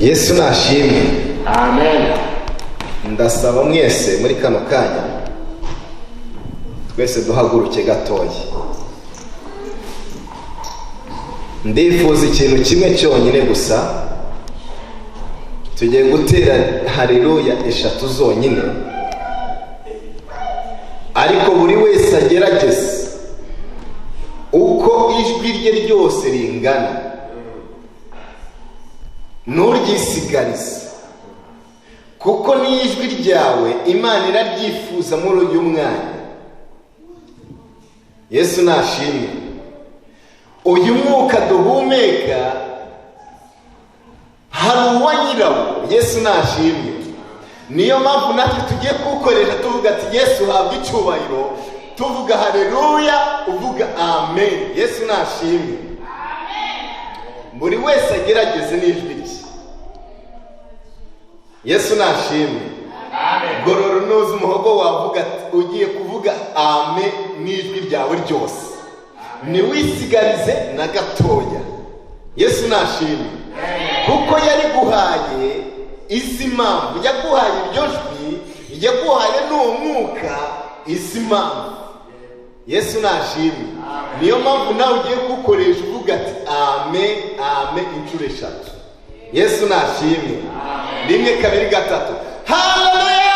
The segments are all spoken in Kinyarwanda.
Yesu nashimwe. Amen. Ndasaba mwese muri kano kanya twese duhaguruke gatoya. Ndifuza ikintu kimwe cyonyine gusa. Tugiye gutera haleluya 3 zonyine, ariko buri wese agerageze uko ijwi rye ryose ringana, nturyisigarize, kuko n'ijwi ryawe Imana iraryifuza muri uyu mwanya. Yesu nashimwe. Uyu mwuka duhumeka hari uwa nyirawo. Yesu nashimwe. Niyo mpamvu natwe tugiye kuwukoresha tuvuga ati Yesu habwa icyubahiro, tuvuga haleluya, uvuga amen. Yesu nashimwe. Buri wese agerageze n'ijwi rye. Yesu nashimwe. Gorora unoze umuhogo wavuga ugiye kuvuga amen n'ijwi ryawe ryose, ntiwisigarize na gatoya. Yesu nashimwe. Kuko yari guhaye izi mpamvu, yaguhaye iryo jwi, yaguhaye n'uwo mwuka izi mpamvu. Yesu nashimwe. Niyo mpamvu nawe ugiye kuwukoresha uvuga ati amen, amen inshuro 3. Yesu nashimwe. 1, 2, 3. Haleluya!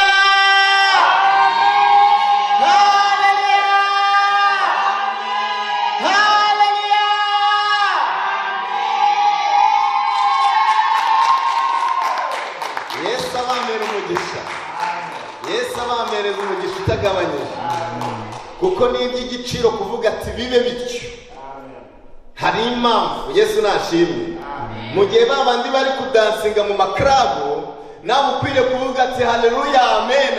Yesu abamereza umugisha utagabanyije, kuko ni iby'igiciro kuvuga ati bibe bityo. Hari impamvu. Yesu nashimwe. Mu gihe babandi bari kudansinga mu maklabu, nawe ukwiriye kuvuga ati haleluya, amen.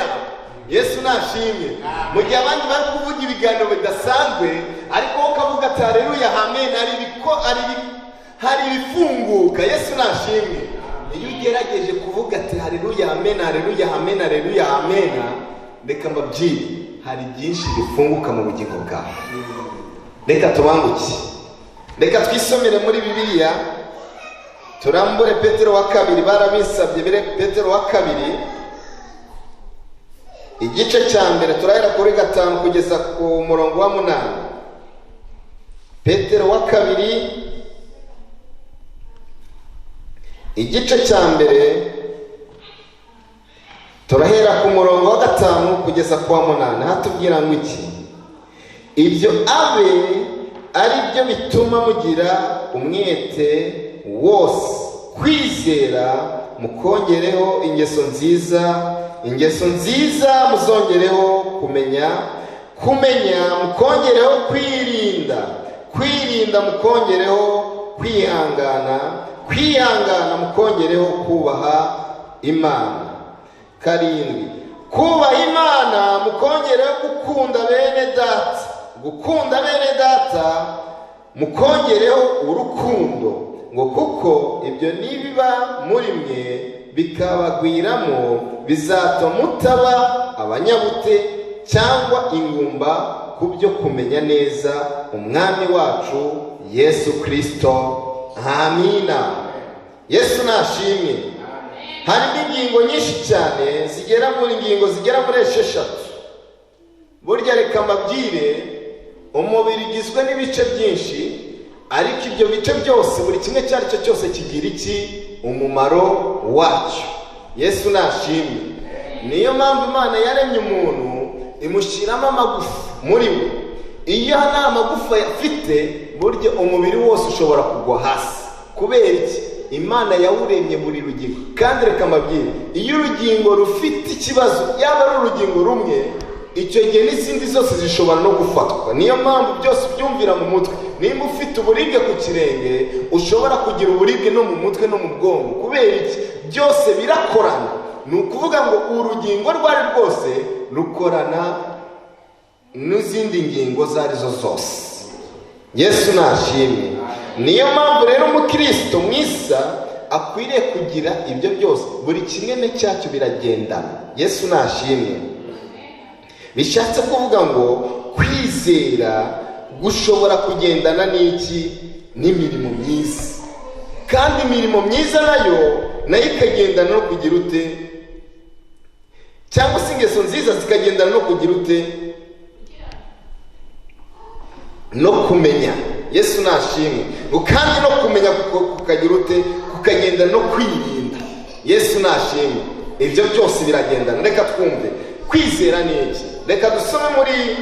Yesu nashimwe. Mu gihe abandi bari kuvuga ibiganiro bidasanzwe, ariko wowe ukavuga ati haleluya, amen, hari ibifunguka. Yesu nashimwe. Iyo ugerageje kuvuga ati haleluya, amen, haleluya, amen, haleluya, amen, reka mbabwire, hari byinshi bifunguka mu bugingo bwawe. Reka tubanguke. Reka twisomere muri Bibiliya. Turambure Petero wa 2. Barabisabye Petero wa 2 igice cya mbere, turahera kuri 5 kugeza ku murongo wa 8. Petero wa 2 igice cya mbere, turahera ku murongo wa 5 kugeza ku wa 8. Hatubwira ngo iki? Ibyo abe ari byo bituma mugira umwete wose kwizera, mukongereho ingeso nziza muzongereho kumenya mukongereho kwirinda mukongereho kwihangana mukongereho kubaha Imana. 7, kubaha Imana mukongereho gukunda bene data mukongereho urukundo, ngo kuko ibyo nibiba muri mwe bikabagwiramo bizatuma mutaba abanyabute cyangwa ingumba ku byo kumenya neza umwami wacu Yesu Kristo. Amina. Yesu nashimwe. Hari ingingo nyinshi cyane zigera muri 6. Burya reka mbabwire, umubiri ugizwe n'ibice byinshi, ariko ibyo bice byose buri kimwe cyari cyo cyose kigira iki? Umumaro wacyo. Yesu nashimwe. Niyo mpamvu Imana yaremye umuntu imushyiramo amagufa muri we. Iyo nta magufa afite, burya umubiri wose ushobora kugwa hasi. Kubera iki? Imana yawuremye buri rugingo. Kandi reka mbabwire, iyo urugingo rufite ikibazo, yaba ari urugingo rumwe, icyo gihe n'izindi zose zishobora no gufatwa. Niyo mpamvu byose byumvira mu mutwe. Nimba ufite uburibwe ku kirenge, ushobora kugira uburibwe no mu mutwe no mu bwonko. Kubera iki? Byose birakorana. Ni ukuvuga ngo urugingo rwari rwose rukorana n'izindi ngingo zarizo zose. Yesu nashimwe. Niyo mpamvu rero umukristo mwiza akwiriye kugira ibyo byose, buri kimwe cyacyo biragendana. Yesu nashimwe. Bishatse kuvuga ngo kwizera gushobora kugendana n'iki? N'imirimo myiza. Kandi imirimo myiza nayo nayo ikagendana no kugira ute, cyangwa se ingeso nziza zikagendana no kugira ute, no kumenya. Yesu nashimwe. Kandi no kumenya kukagira ute, kukagenda no kwirinda. Yesu nashimwe. Ibyo byose biragendana. Reka twumve kwizera niki. Reka dusome muri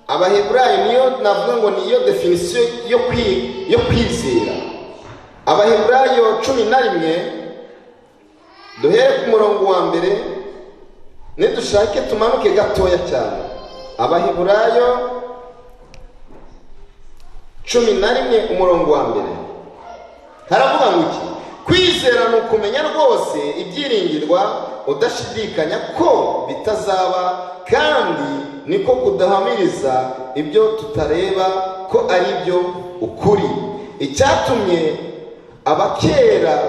Abaheburayo niyo navuga ngo niyo definition yo kwizera. Abaheburayo 11 duhere ku murongo wa mbere, nidushake tumanuke gatoya cyane. Abaheburayo 11 umurongo wa mbere haravuga ngo iki? Kwizera ni ukumenya rwose ibyiringirwa udashidikanya ko bitazaba, kandi niko kudahamiriza ibyo tutareba ko ari byo ukuri. Icyatumye abakera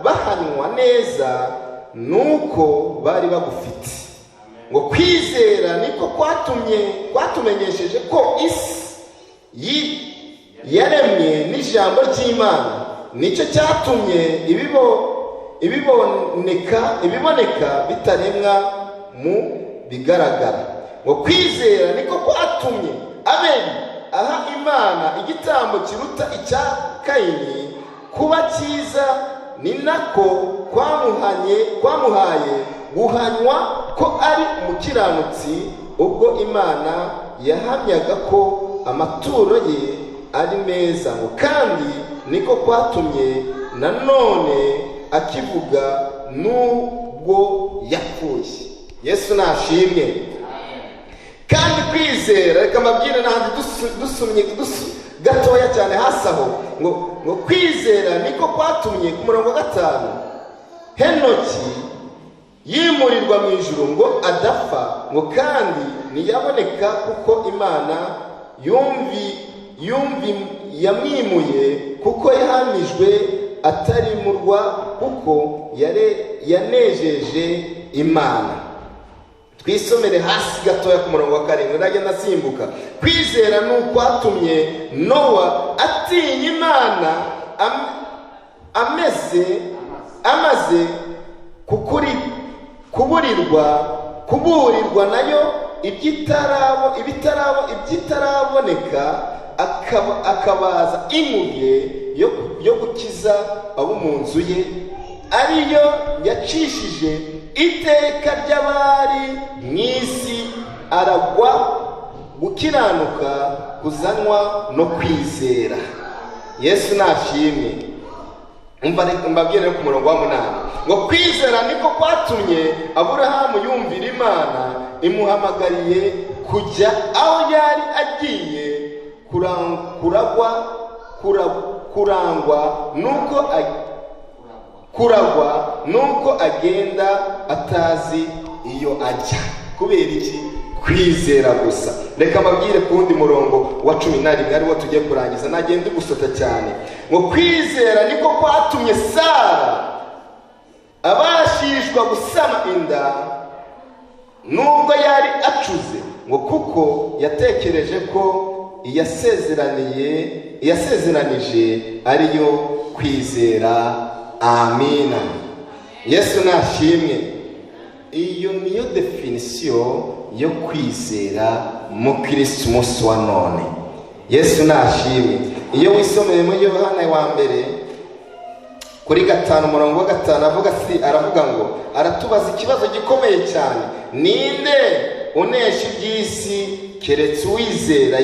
bahanywa neza nuko bari bagufite. Ngo kwizera niko kwatumenyesheje ko isi yaremye n'ijambo ry'Imana. Nicyo cyatumye ibiboneka bitaremwa mu bigaragara. Ngo kwizera niko kwatumye Abeli aha Imana igitambo kiruta icya Kayini kuba cyiza, ni nako kwamuhaye guhanywa ko ari umukiranutsi, ubwo Imana yahamyaga ko amaturo ye ari meza. Ngo kandi niko kwatumye nanone akivuga nubwo yapfuye. Yesu nashimwe. Kandi kwizera, reka mabwire n'ahandi dusumye gatoya cyane hasi aho, ngo kwizera niko kwatumye ku murongo wa 5 Henoki yimurirwa mu ijuru ngo adapfa. Ngo kandi ntiyaboneka kuko Imana yamwimuye, kuko yahamijwe atarimurwa, kuko yanejeje Imana. Twisomere hasi gatoya ku murongo wa 7 ndagenda simbuka. Kwizera ni ukwatumye Nowa atinya Imana amaze kuburirwa nayo ibitaraboneka, akabaza inkuge yo gukiza abo mu nzu ye, ariyo yacishije iteka ry'abari mu isi, aragwa gukiranuka kuzanwa no kwizera. Yesu nashimwe. Mbabwire ku murongo wa 8 ngo kwizera niko kwatumye Aburahamu yumvira Imana imuhamagariye kujya aho yari agiye kuragwa nuko agenda atazi iyo ajya. Kubera iki? Kwizera gusa. Reka mabwire ku wundi murongo wa 11 ariwo tugiye kurangiza, nagende gusota cyane. Ngo kwizera niko kwatumye Sara abashishwa gusama inda nubwo yari acuze, ngo kuko yatekereje ko iyasezeranije ariyo kwizera. Amina. Yesu nashimwe. Iyo niyo definition yo kwizera mu Kristo umunsi wa none. Yesu nashimwe. Iyo wisomeye muri Yohana wa mbere kuri 5 umurongo wa 5 aravuga ngo, aratubaza ikibazo gikomeye cyane: ninde unesha iby'isi keretse uwizera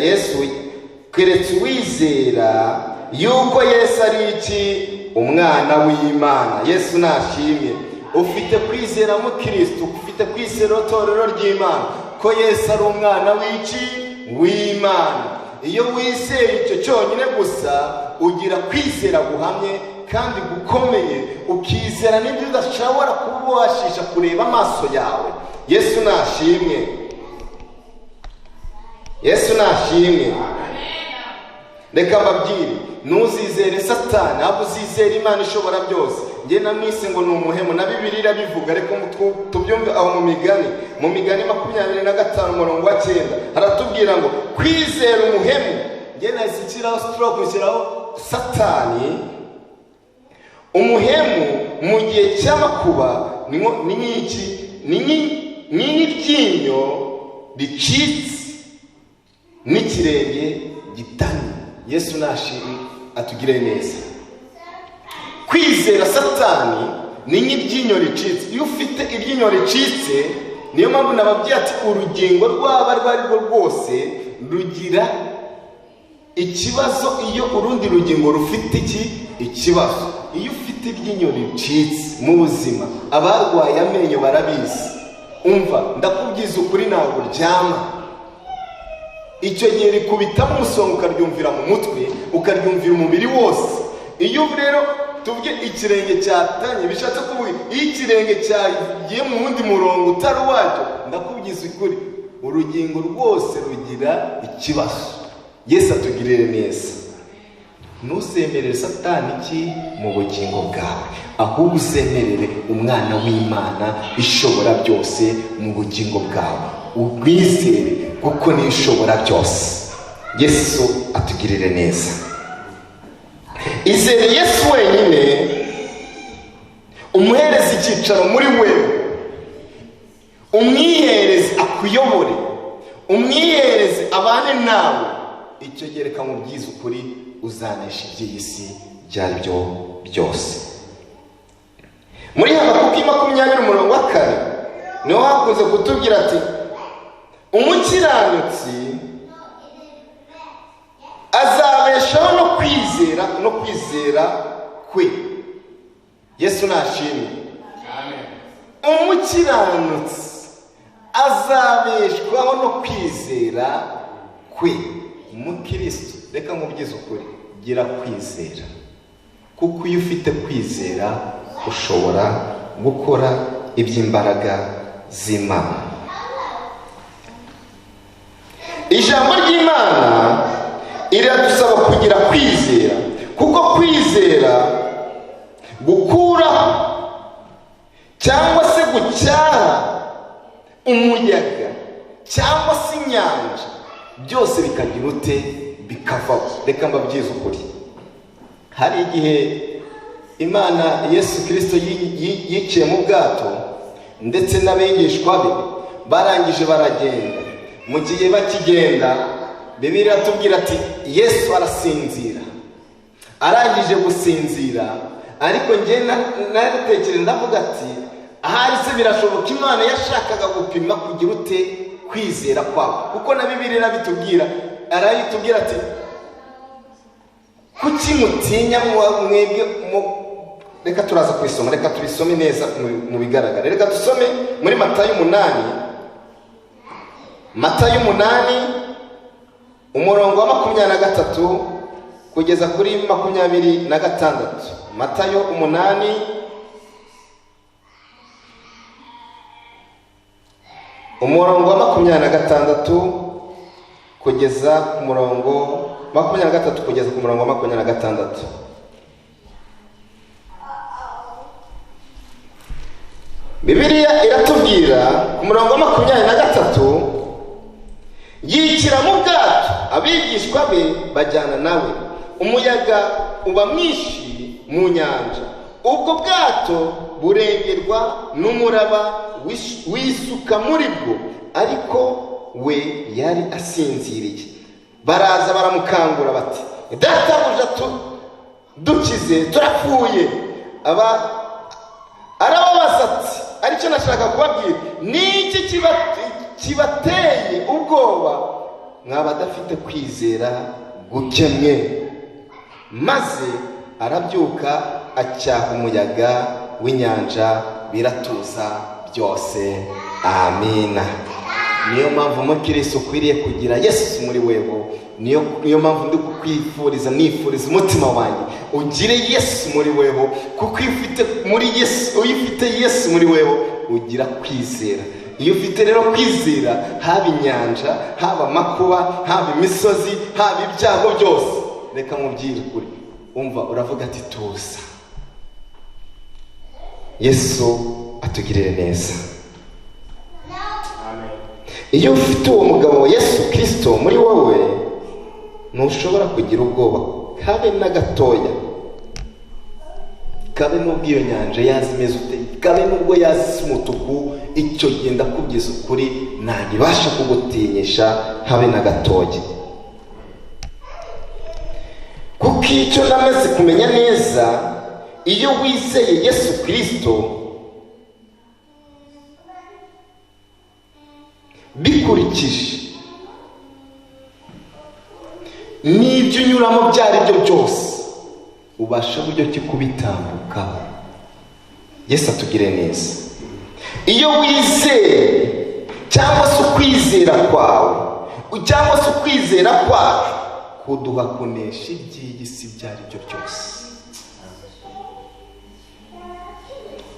yuko Yesu ari iki? Umwana w'Imana. Yesu nashimye. Ufite kwizera mu Kristo, ufite kwizera itorero ry'Imana ko Yesu ari umwana w'Imana. Iyo wizeye icyo cyonyine gusa, ugira kwizera guhamye kandi gukomeye, ukizera n'ibyo udashobora kubashisha kureba amaso yawe. Yesu nashimwe. Yesu nashimwe. Reka mbabwire, ntuzizere Satani, ahubwo uzizere Imana ishobora byose. Njye namwise ngo ni umuhemu, na Bibiliya irabivuga. Reka tubyumve aho mu Migani 25 umurongo wa 9 haratubwira ngo kwizera umuhemu. Njye nashyiraho stroke, nshyiraho Satani umuhemu mu gihe cy'amakuba ni nk'iki, ni nk'iryinyo ricitse n'ikirenge gitanye. Yesu nashimwe atugire neza. Kwizera Satani ni nk'iryinyo ricitse. Iyo ufite iryinyo ricitse, niyo mpamvu nababwiye ati urugingo rwaba rwari rwo rwose rugira ikibazo iyo urundi rugingo rufite ikibazo. Iyo ufite iryinyo ricitse mu buzima, abarwaye amenyo barabizi. Umva, ndakubwiza ukuri, ntabwo uryama. Icyo gihe rikubitamo umusonga ukaryumvira mu mutwe, ukaryumvira umubiri wose. Iyo rero tuvuge ikirenge cyatanye, bishatse kuvuga iyo ikirenge cyagiye mu wundi murongo utari uwacyo, ndakubwiza ukuri, urugingo rwose rugira ikibazo. Yesu atugirire neza. Ntuzemerere Satani iki mu bugingo bwawe, ahubwo uzemerere umwana w'Imana ishobora byose mu bugingo bwawe. Ubwizere kuko niyo ishobora byose. Yesu atugirire neza. Izere Yesu wenyine, umuhereze icyicaro muri wewe, umwihereze akuyobore, umwihereze abane nawe. Icyo gihe reka nkubwize ukuri, uzanesha iby'iyi si ibyo ari byo byose. Muri Habakuki 20:4 niho hakunze kutubwira ati umukiranutsi azabeshaho no kwizera kwe. Yesu nashimwe. Amen. Umukiranutsi azabeshwaho no kwizera kwe. Umukristo, reka nkubwize ukuri, gira kwizera, kuko iyo ufite kwizera ushobora gukora iby'imbaraga z'Imana. Ijambo ry'Imana iradusaba kugira kwizera, kuko kwizera gukuraho cyangwa se gucyaha umuyaga cyangwa se inyanja, byose bikagira ute, bikavaho. Reka mbabwize ukuri, hari igihe Imana Yesu Kristo yiciye mu bwato ndetse n'abigishwa be barangije baragenda. Mu gihe bakigenda, Bibiliya iratubwira ati Yesu arasinzira. Arangije gusinzira, ariko njye natekereza ndavuga ati ahari se birashoboka Imana yashakaga gupima kugira ute, kwizera kwawe. Kuko na Bibiliya bitubwira, arayitubwira ati kuki mutinya mwebwe. Reka turaza kubisoma, reka tubisome neza mu bigaragara. Reka dusome muri Matayo 8 umurongo wa 23 kugeza kuri 26. Matayo 8 umurongo wa 26 kugeza ku murongo 23 kugeza ku murongo wa 26. Bibiliya iratubwira ku murongo wa 23, yikira mu bwato, abigishwa be bajyana nawe, umuyaga uba mwinshi mu nyanja, ubwo bwato burengerwa n'umuraba wisuka muri bwo, ariko we yari asinziriye. Baraza baramukangura bati databuja, dukize, turapfuye. Arababaza ati aricyo nashaka kubabwira, niki kibateye ubwoba, mwaba adafite kwizera gukemwe? Maze arabyuka acyaha umuyaga w'inyanja, biratuza byose. Amina. Niyo mpamvu umukristo ukwiriye kugira Yesu muri wewe. Niyo mpamvu ndi kukwifuriza, nifuriza umutima wanjye ugire Yesu muri wewe, kuko iyo ufite Yesu muri wewe ugira kwizera. Iyo ufite rero kwizera, haba inyanja, haba amakuba, haba imisozi, haba ibyago byose, reka mubwire ukuri, umva uravuga ati tuza. Yesu atugirire neza. Amen. Iyo ufite uwo mugabo wa Yesu Kristo muri wowe, ntushobora kugira ubwoba habe na gatoya. Kabe n'ubwo iyo nyanja yazi imeze ute, kabe n'ubwo yazi umutuku, icyo genda kubwiza ukuri ntagibasha kugutinyisha habe na gatoya. Kuko icyo namaze kumenya neza, iyo wizeye Yesu Kristo, bikurikije n'ibyo unyuramo byari byo byose, ubasha buryo ki kubitambukaho. Yesu atugire neza. Iyo wizeye, cyangwa se ukwizera kwawe, cyangwa se ukwizera kwacu kuduha kunesha iby'iyi si byari byo byose,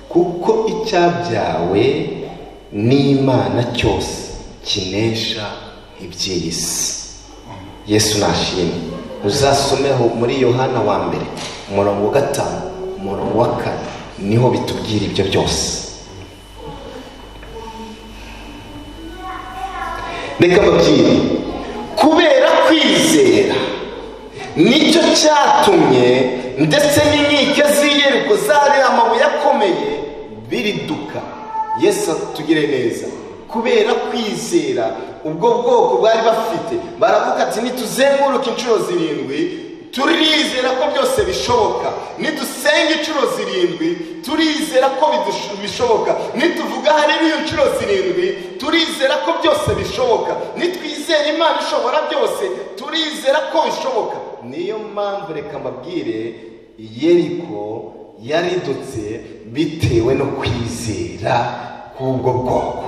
kuko icyabyawe n'Imana cyose kinesha iby'iyi si. Yesu nashimwe. Uzasomeho muri Yohana wa mbere umurongo wa 5 umurongo wa 4, niho bitubwira ibyo byose. Reka mbabwire, kubera kwizera nicyo cyatumye ndetse n'inkike z'i Yeriko zari amabuye akomeye biriduka. Yesu atugire neza. Kubera kwizera, ubwo bwoko bwari bafite, baravuga ati nituzenguruka inshuro 7 turizera ko byose bishoboka. Nidusenga inshuro 7 turizera ko bishoboka. Nituvuga haleluya inshuro 7 turizera ko byose bishoboka. Nitwizera Imana ishobora byose turizera ko bishoboka. Niyo mpamvu reka mbabwire, Yeriko yaridutse bitewe no kwizera k'ubwo bwoko.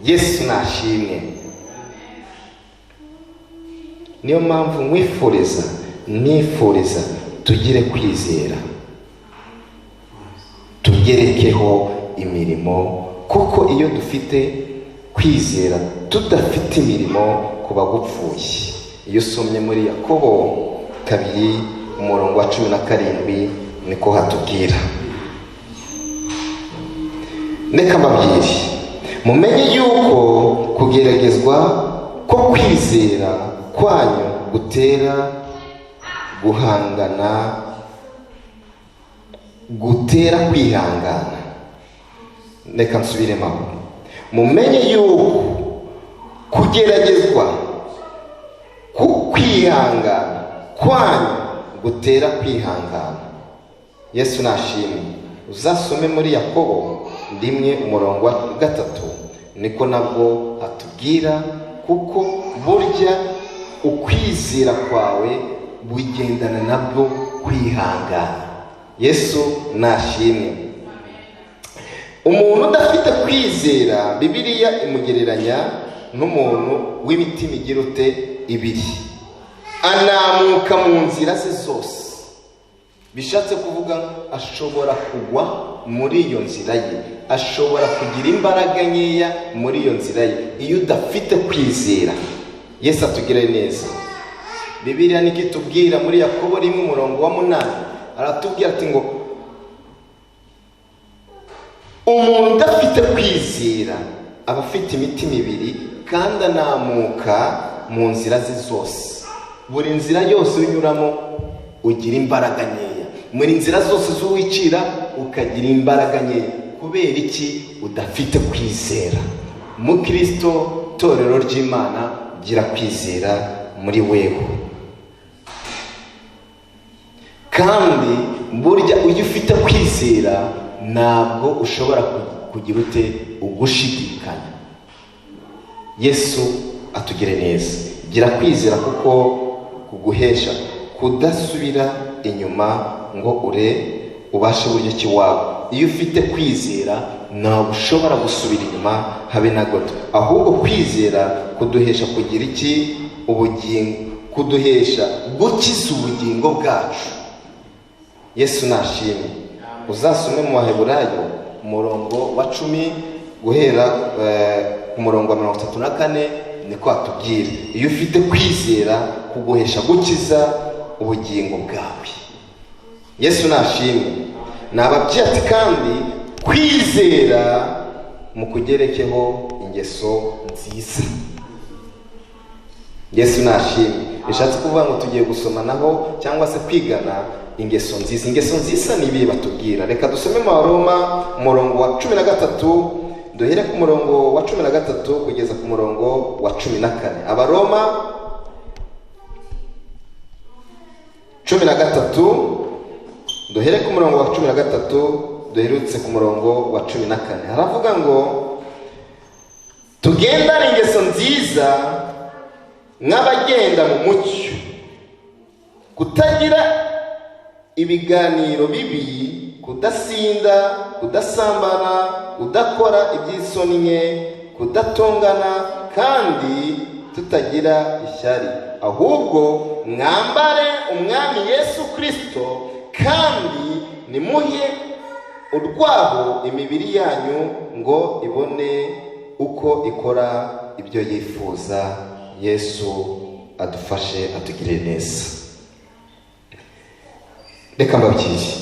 Yesu nashimwe. Niyo mpamvu nifuriza tugire kwizera, tugerekeho imirimo, kuko iyo dufite kwizera tudafite imirimo kuba gupfuye. Iyo usomye muri Yakobo 2 umurongo wa 17 niko hatubwira. Reka mbabwire, mumenye yuko kugeragezwa ko kwizera kwanyu gutera kwihangana. Reka nsubiremo. Mumenye yuko kugeragezwa ko kwihangana kwanyu gutera kwihangana. Yesu nashimwe. Uzasome muri Yakobo 1 umurongo wa 3, niko nabwo atubwira, kuko burya ukwizera kwawe bugendana nabwo kwihangana. Yesu nashimwe. Umuntu udafite kwizera, Bibiliya imugereranya n'umuntu w'imitima igira ute ibiri, anamuka mu nzira ze zose. Bishatse kuvuga ashobora kugwa muri iyo nzira ye, ashobora kugira imbaraga nkeya muri iyo nzira ye iyo udafite kwizera. Yesu atugire neza. Bibiliya nikitubwira muri Yakobo 1 umurongo wa 8, aratubwira ati ngo umuntu udafite kwizera aba afite imitima ibiri kandi anamuka mu nzira ze zose. Buri nzira yose unyuramo ugira imbaraga nkeya, muri nzira zose z'uwicira ukagira imbaraga nkeya. Kubera iki? Udafite kwizera. Mu Kristo torero ry'Imana gira kwizera muri wewe. Kandi burya uyu ufite kwizera ntabwo ushobora kugira ute ugushidikanya. Yesu atugire neza. Gira kwizera kuko kuguhesha kudasubira inyuma ngo ubashe buryo ki wawe. Iyo ufite kwizera ntabwo ushobora gusubira inyuma habe na gato, ahubwo kwizera kuduhesha kugira iki? Ubugingo, kuduhesha gukiza ubugingo bwacu. Yesu nashimwe. Uzasome mu Baheburayo umurongo wa 10 guhera ku murongo wa 34, niko atubwira. Iyo ufite kwizera kuguhesha gukiza ubugingo bwawe. Yesu nashimwe. Nababwiye ati kandi kwizera mu kugerekeho ingeso nziza. Yesu nashimwe. bishatse kuvuga ngo tugiye gusomanaho cyangwa se kwigana ingeso nziza. Ingeso nziza ni ibihe batubwira? Reka dusome mu Baroma umurongo wa 13, duhere ku murongo wa 13 kugeza ku murongo wa 14. Abaroma 13, duhere ku murongo wa 13 duherutse ku murongo wa 14. Haravuga ngo tugendane ingeso nziza nk'abagenda mu mucyo, kutagira ibiganiro bibi, kudasinda, kudasambana, kudakora iby'isoni nke, kudatongana, kandi tutagira ishyari, ahubwo mwambare umwami Yesu Kristo, kandi nimuhe urwaho imibiri yanyu ngo ibone uko ikora ibyo yifuza. Yesu adufashe, atugirire neza. Reka mbabwire,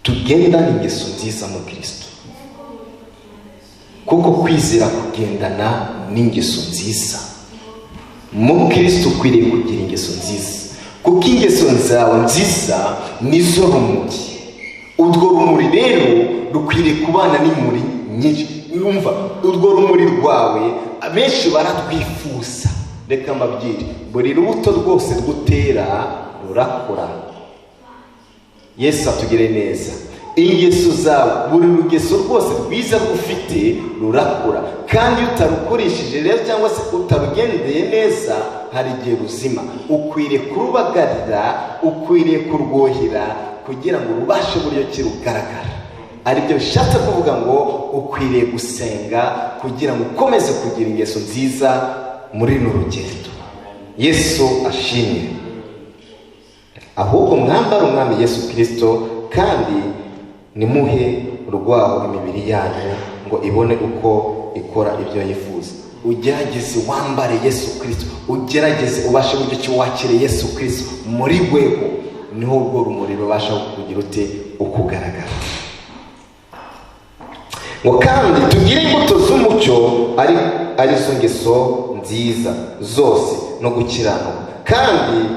tugendane ingeso nziza mu Kristo, kuko kwizera kugendana n'ingeso nziza. Mu Kristo ukwiriye kugira ingeso nziza, kuko ingeso zawe nziza nizo rumuri. Urwo rumuri rero rukwiriye kubana n'imuri nyinshi. Numva urwo rumuri rwawe abenshi baratwifuza. Reka mbabwire, buri rubuto rwose rwutera rurakura. Yesu atugire neza. Ingeso zawe, buri rugeso rwose rwiza rufite rurakura, kandi utarukurishije rero cyangwa se utarugendeye neza, hari igihe ruzima. Ukwiriye kurubagarira, ukwiriye kurwohera kugira ngo rubashe buryo ki rugaragara. Aribyo bishatse kuvuga ngo ukwiriye gusenga kugira ngo ukomeze kugira ingeso nziza muri runo rugendo. Yesu ashimwe. Ahubwo mwambare umwami Yesu Kristo, kandi nimuhe urwaho imibiri yanyu ngo ibone uko ikora ibyo yifuza. Ugerageze wambare Yesu Kristo, ugerageze ubashe buryo ki wakire Yesu Kristo muri weho, niho urwo rumuri rubasha kugira ute ukugaragara. Ngo kandi tugire imbuto z'umucyo, ari zo ngeso nziza zose no gukiranuka, kandi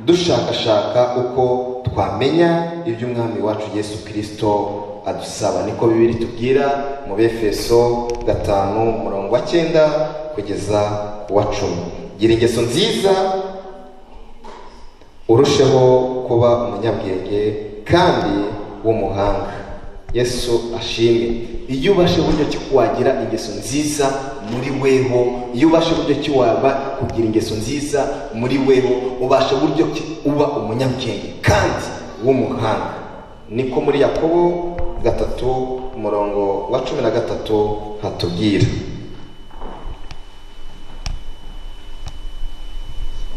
dushakashaka uko twamenya iby'umwami wacu Yesu Kristo adusaba. Niko Bibiri tubwira mu Befeso 5:9 kugeza ku 10. Gira ingeso nziza, urusheho kuba umunyabwenge kandi w'umuhanga. Yesu ashimwe. Iyo ubashe buryo ki wagira ingeso nziza muri weho, iyo ubashe buryo ki waba kugira ingeso nziza muri weho, ubashe buryo ki uba umunyabwenge kandi w'umuhanga. Niko muri Yakobo 3:13 hatubwira.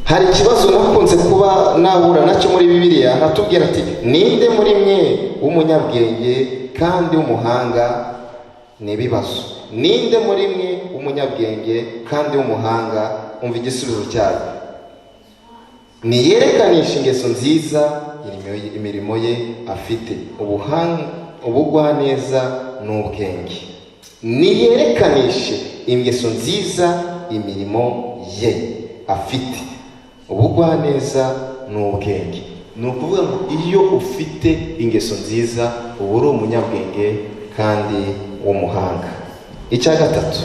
Hari ikibazo nakunze kuba nahura nacyo muri Bibiliya, hatubwira ati ninde muri mwe w'umunyabwenge kandi w'umuhanga? N'ibibazo. Ninde muri mwe w'umunyabwenge kandi w'umuhanga? Umva igisubizo cyayo. Niyerekanisha ingeso nziza imirimo ye afite, ubugwaneza n'ubwenge. Niyerekanishe ingeso nziza imirimo ye afite, ubugwaneza n'ubwenge. Ni ukuvuga ngo iyo ufite ingeso nziza uba uri umunyabwenge kandi w'umuhanga. Icya gatatu,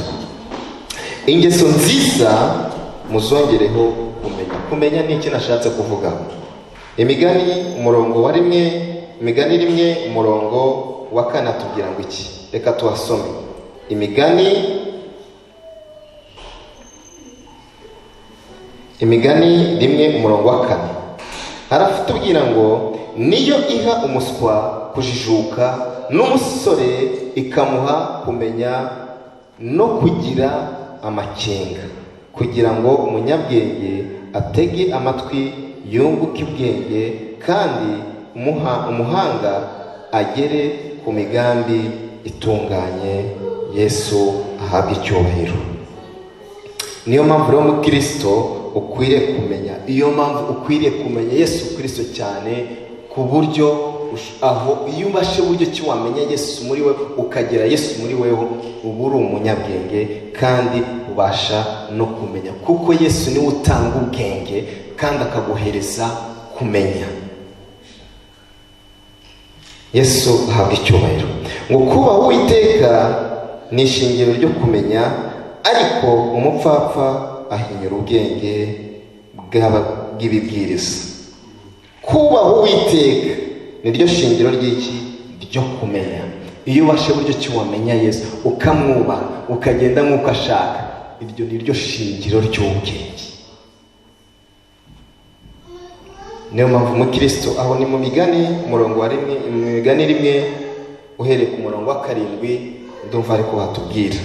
ingeso nziza muzongereho kumenya. Kumenya ni iki nashatse kuvuga. Imigani 1:4 atubwira ngo iki? Reka tuhasome. Imigani 1:4 haratubwira ngo niyo iha umuswa kujijuka, n'umusore ikamuha kumenya no kugira amakenga, kugira ngo umunyabwenge atege amatwi yunguke ubwenge, kandi umuhanga agere ku migambi itunganye. Yesu ahabwe icyubahiro. Niyo mpamvu rero mu Kristo ukwiriye kumenya, iyo mpamvu ukwiriye kumenya Yesu Kristo cyane, ku buryo aho iyo ubashe buryo ki wamenya Yesu muri we, ukagira Yesu muri weho, uba uri umunyabwenge kandi ubasha no kumenya, kuko Yesu niwe utanga ubwenge kandi akaguhereza kumenya. Yesu ahabwa icyubahiro. Ngo kubaha Uwiteka ni ishingiro ryo kumenya, ariko umupfapfa ahinyura ubwenge bw'ibibwiriza. Kubaha Uwiteka niryo shingiro ry'iki? Ryo kumenya. Iyo ubashe buryo ki wamenya Yesu, ukamwubaha, ukagenda nk'uko ashaka, iryo niryo shingiro ry'ubwenge. Niyo mpamvu umukristo aho ni mu Migani umurongo wa rimwe, mu Migani rimwe uhereye ku murongo wa 7 ndumva ariko batubwira.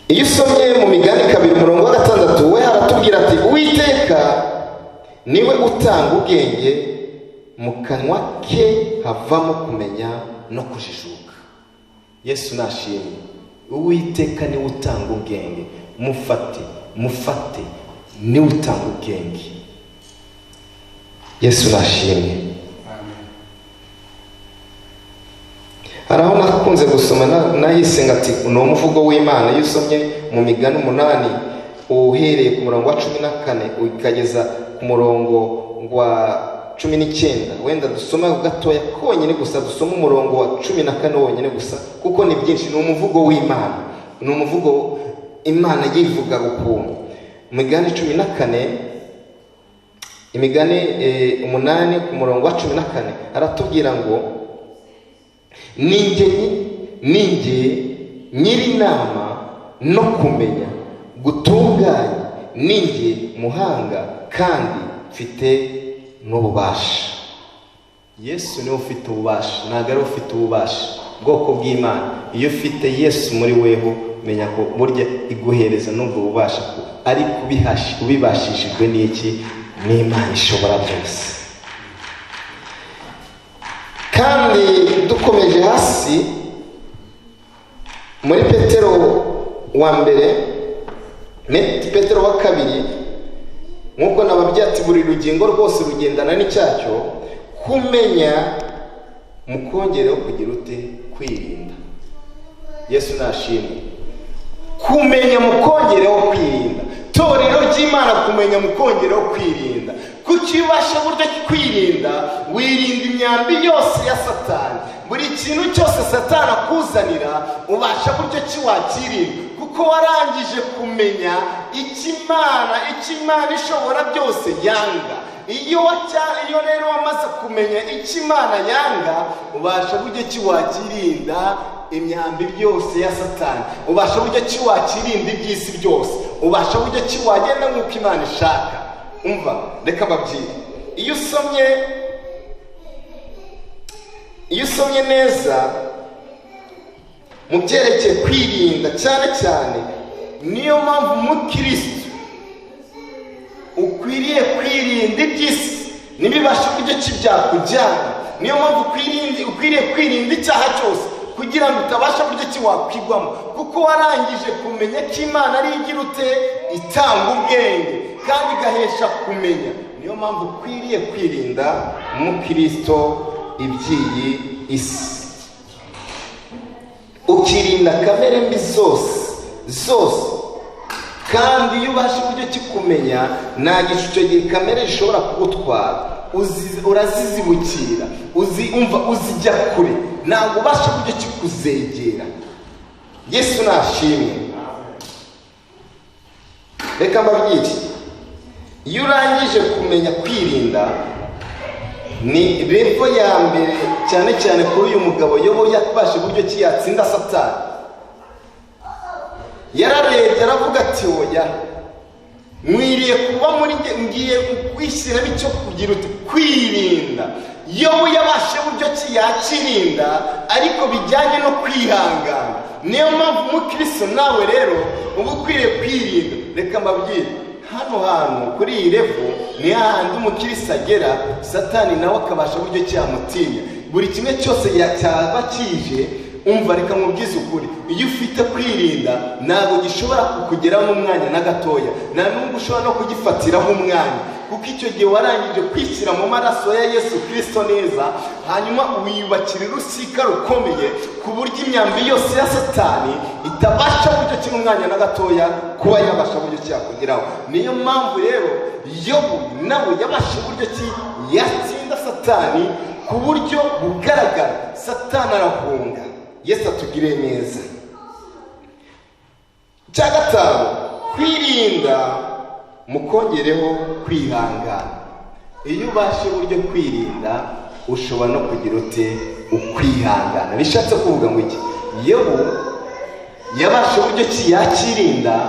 Iyo usomye mu Migani 2 umurongo wa 6 we haratubwira ati Uwiteka niwe utanga ubwenge, mu kanwa ke havamo kumenya no kujijuka. Yesu nashimye. Uwiteka niwe utanga ubwenge. Mufate niwe utanga ubwenge. Yesu nashimye. Haraho nakunze gusoma nahise ngati ni umuvugo w'Imana. Iyo usomye mu Migani 8 uhereye ku murongo wa 14 ukageza ku murongo wa 19, wenda dusoma gatoya konyine gusa, dusoma umurongo wa 14 wonyine gusa, kuko ni byinshi. Ni umuvugo w'Imana, ni umuvugo Imana yivuga ukuntu. Migani 14, Imigani 8 ku murongo wa 14 aratubwira ngo ninjye nyiri inama no kumenya, gutunganya, ninjye muhanga kandi mfite n'ububasha. Yesu niwe ufite ububasha, ntabwo ari ufite ububasha bwoko bw'Imana. Iyo ufite Yesu muri weho, menya ko burya iguhereza n'ubwo bubasha, ari kubibashishijwe n'iki? N'Imana ishobora byose. Kandi dukomeje hasi muri Petero wa mbere, Petero wa 2, nk'uko nababwiye ati buri rugingo rwose rugendana n'icyacyo, kumenya mukongereho kugira ute? Kwirinda. Yesu nashimwe. Kumenya mukongereho kwirinda. Torero ry'Imana, kumenya mukongereho kwirinda. Kukibasha buryo kwirinda, wirinda imyambi yose ya Satani. Buri kintu cyose Satani akuzanira ubasha buryo ki wakirinda, kuko warangije kumenya Imana ishobora byose yanga. Iyo rero wamaze kumenya Imana yanga, ubasha buryo ki wakirinda imyambi byose ya Satani, ubasha buryo ki wakirinda iby'isi byose, ubasha buryo ki wagenda nk'uko Imana ishaka. Umva, reka babwire, iyo usomye neza mu byerekeye kwirinda cyane cyane, niyo mpamvu umukristo ukwiriye kwirinda iby'isi n'ibibasha buryo ki byakujyana. Niyo mpamvu ukwiriye kwirinda icyaha cyose, kugira ngo utabasha buryo ki wakwigwamo, kuko warangije kumenya ko Imana ari igira ute? Itanga ubwenge kandi igahesha kumenya. Niyo mpamvu ukwiriye kwirinda umukristo iby'iyi isi, ukirinda kamere mbi zose. Kandi iyo ubasha uburyo ki kumenya, nta gicuco gihe kamere ishobora kugutwara, urazizibukira, uzijya kure, ntabwo ubasha uburyo ki kuzegera. Yesu nashimwe. Reka mbabwire, iyo urangije kumenya kwirinda, ni revo ya mbere cyane cyane kuri uyu mugabo Yobu yabashe buryo ki yatsinda Satani. Yararebye aravuga ati oya, mwiriye kuba muri ngiye kwishyiramo icyo kugira uti kwirinda. Yobu yabashe buryo ki yakirinda, ariko bijyanye no kwihangana. Niyo mpamvu umukristo nawe rero uba ukwiriye kwirinda. Reka mbabwire, hano hantu kuri iyi revo ni hahandi umukristo agera, Satani nawe akabasha buryo ki yamutinya. Buri kimwe cyose cyaba kije, umva reka mubwize ukuri, iyo ufite kwirinda ntabwo gishobora kukugeraho n'umwanya na gatoya, nta nubwo ushobora no kugifatiraho umwanya. kuko icyo gihe warangije kwishyira mu maraso ya Yesu Kristo neza, hanyuma wiyubakira urusika rukomeye ku buryo imyambi yose ya Satani itabasha buryo kimwe umwanya na gatoya kuba yabasha buryo cyakugeraho. Niyo mpamvu rero Yobu nawe yabasha buryo ki yatsinda Satani ku buryo bugaragara, Satani arahunga. Yesu atugire neza. Cya gatanu, kwirinda mukongereho kwihangana. Iyo ubashe buryo kwirinda, ushobora no kugira ute ukwihangana. Bishatse kuvuga ngo iki? Yobu yabashe buryo ki yakirinda,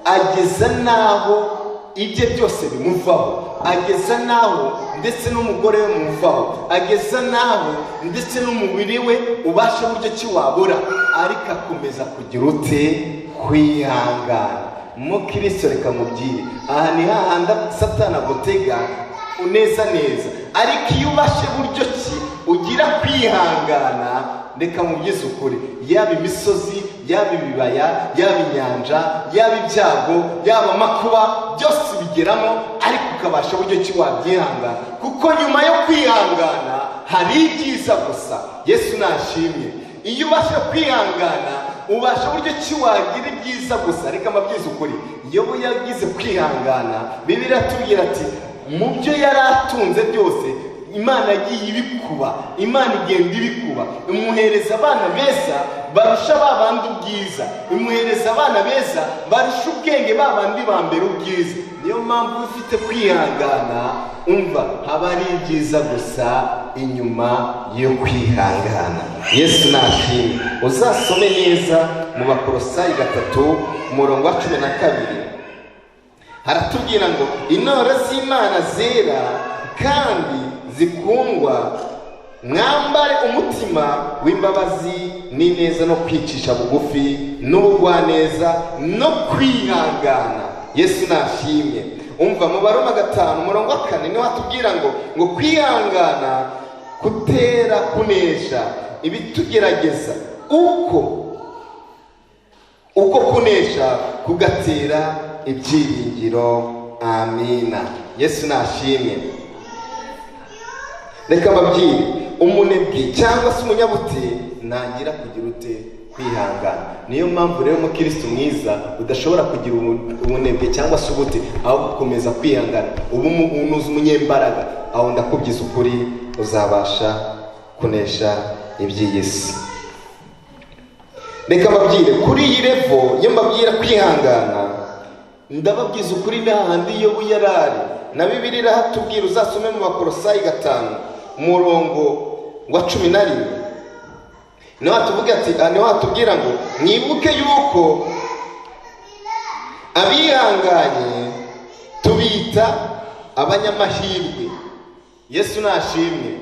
ageza naho ibye byose bimuvaho, ageza naho ndetse n'umugore we muvaho, ageza naho ndetse n'umubiri we ubasha buryo ki wabura, ariko akomeza kugira ute kwihangana. Mukristo reka mubwire, aha ni hahandi Satani agutega uneza neza, ariko iyo ubashe buryo ki ugira kwihangana, reka mubwize ukuri, yaba imisozi, yaba ibibaya, yaba inyanja, yaba ibyago, yaba amakuba, byose bigeramo, ariko ukabasha buryo ki wabyihangana, kuko nyuma yo kwihangana hari ibyiza gusa. Yesu nashimye. Iyo ubasha kwihangana, ubasha buryo ki wagira ibyiza gusa. Reka mabyize ukuri, Yobu yagize kwihangana, Bibiliya iratubwira ati mu byo yari atunze byose Imana yagiye ibikuba, Imana igenda ibikuba, imuhereza abana beza barusha babandi ubwiza, imuhereza abana beza barusha ubwenge babandi ba mbere ubwiza. Niyo mpamvu ufite kwihangana, umva haba ari ibyiza gusa inyuma yo kwihangana. Yesu nashimye. Uzasome neza mu Bakolosayi 3:12 haratubwira ngo intore z'Imana zera kandi zikundwa, mwambare umutima w'imbabazi n'ineza no kwicisha bugufi n'ubugwaneza no kwihangana. Yesu nashimye. Umva mu Baroma 5:4 niho hatubwira ngo kwihangana kutera kunesha ibitugerageza, uko kunesha kugatera ibyiringiro. Amina. Yesu nashimye. Reka mbabwire, umunebwe cyangwa se umunyabute ntagira kugira ute kwihangana. Niyo mpamvu rero umukristo mwiza udashobora kugira ubunebwe cyangwa se ubute, aho gukomeza kwihangana, ubu unuza umunyembaraga, aho ndakubyiza ukuri uzabasha kunesha iby'iyisi. Reka mbabwire, kuri iyi level iyo mbabwira kwihangana, ndababwiza ukuri n'ahandi Yobu yarari, na Bibiliya irahatubwira. Uzasome mu Bakolosayi 5:11 niho hatubwira ngo mwibuke yuko abihanganye tubita abanyamahirwe. Yesu nashimwe.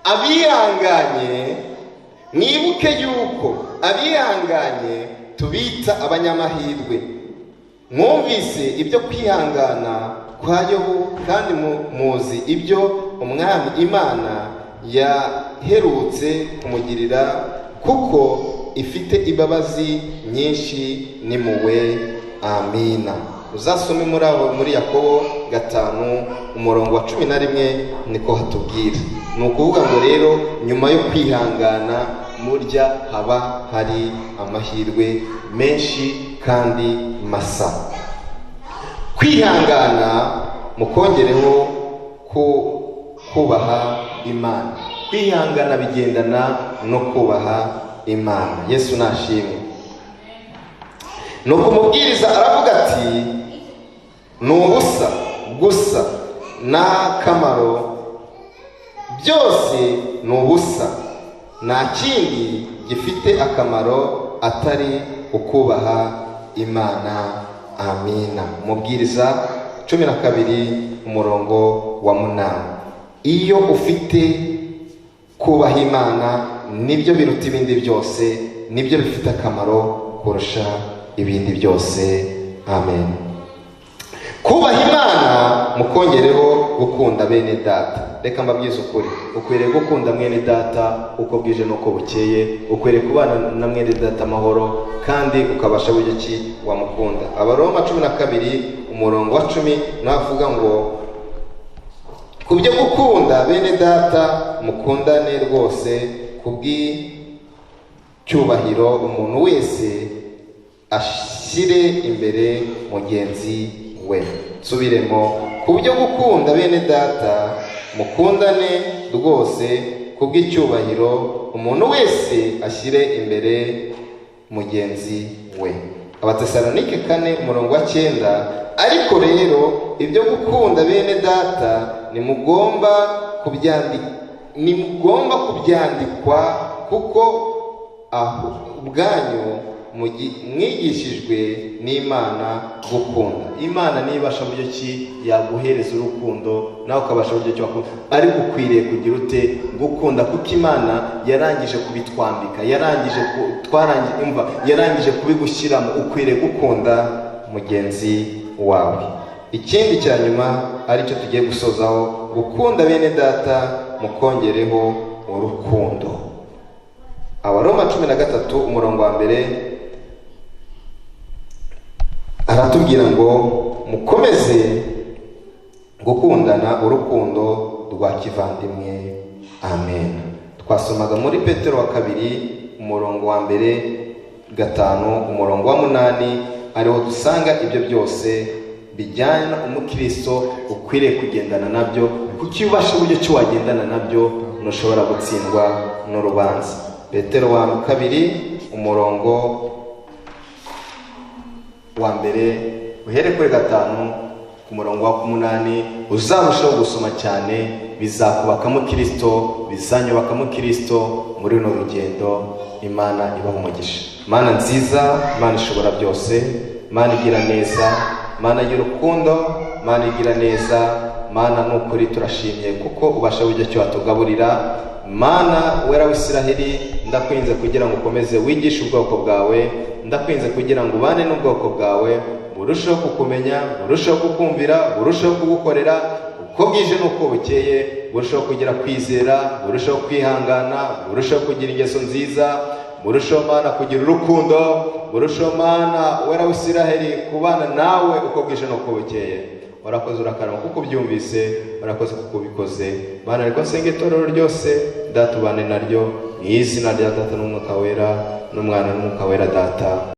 Abihanganye, mwibuke yuko abihanganye tubita abanyamahirwe. Mwumvise ibyo kwihangana kwa Yobu, kandi muzi ibyo umwami Imana yaherutse kumugirira, kuko ifite imbabazi nyinshi n'impuhwe. Amina. Uzasome muri Yakobo 5:11 niko hatubwira. Ni ukuvuga ngo rero nyuma yo kwihangana murya haba hari amahirwe menshi kandi masa. Kwihangana mukongereho kubaha Imana. Kwihangana bigendana no kubaha Imana. Yesu nashimwe. Nuko umubwiriza aravuga ati ni ubusa gusa nta kamaro, byose ni ubusa, nta kindi gifite akamaro atari ukubaha Imana. Amina. Umubwiriza 12:8. Iyo ufite kubaha Imana, nibyo biruta ibindi byose, nibyo bifite akamaro kurusha ibindi byose. Amen. Kubaha Imana mukongereho gukunda bene data. Reka mbabwize ukuri, ukwiriye gukunda mwene data uko bwije nuko bukeye, ukwiriye kubana na mwene data amahoro, kandi ukabasha buryo ki wamukunda. Abaroma 12:10 navuga ngo Kubyo gukunda bene data, mukundane rwose kubw'icyubahiro, umuntu wese ashyire imbere mugenzi we. Subiremo: kubyo gukunda bene data, mukundane rwose kubw'icyubahiro, umuntu wese ashyire imbere mugenzi we. Abatesalonike 4:9. Ariko rero ibyo gukunda bene data nimugomba kubyandikwa, kuko aho ubwanyu mwigishijwe n'Imana gukunda. Imana nibasha buryo ki yaguhereza urukundo nawe ukabasha buryo ki wakunda, ariko ukwiriye kugira ute gukunda, kuko Imana yarangije kubitwambika, yarangije kubigushyiramo. Ukwiriye gukunda mugenzi wawe. Ikindi cya nyuma aricyo tugiye gusozaho: gukunda bene data mukongereho urukundo. Abaroma 13:1 aratubwira ngo mukomeze gukundana urukundo rwa kivandimwe. Amen. Twasomaga muri Petero wa 2:5-8, ariho dusanga ibyo byose bijyana umukristo ukwiriye kugendana nabyo, kuko iyo ubasha uburyo ki wagendana nabyo ntushobora gutsindwa n'urubanza. Petero wa 2:1 uhere kuri 5:8 uzarushaho gusoma cyane, bizakubakamo Kristo, bizanyubakamo Kristo muri runo rugendo. Imana ibahe umugisha. Mana nziza, Mana ishobora byose, Mana igira neza, Mana y'urukundo, Mana igira neza, Mana nukuri turashimye kuko ubasha buryo cyo watugaburira. Mana wera w'Isiraheli, ndakwinze kugira ngo ukomeze wigishe ubwoko bwawe, ndakwinze kugira ngo ubane n'ubwoko bwawe, burusheho kukumenya, burusheho kukumvira, burusheho kugukorera uko bwije n'uko bukeye, burusheho kugira kwizera, burusheho kwihangana, burusheho kugira ingeso nziza, burusheho Mana kugira urukundo, burusheho Mana wera w'Isiraheli kubana nawe uko bwije n'uko bukeye. Warakoze urakarama kuko byumvise, warakoze kuko bikoze. Mana riko senge itorero ryose, Data ubane naryo mu izina rya Data n'Umwuka wera, n'Umwana n'Umwuka wera Data.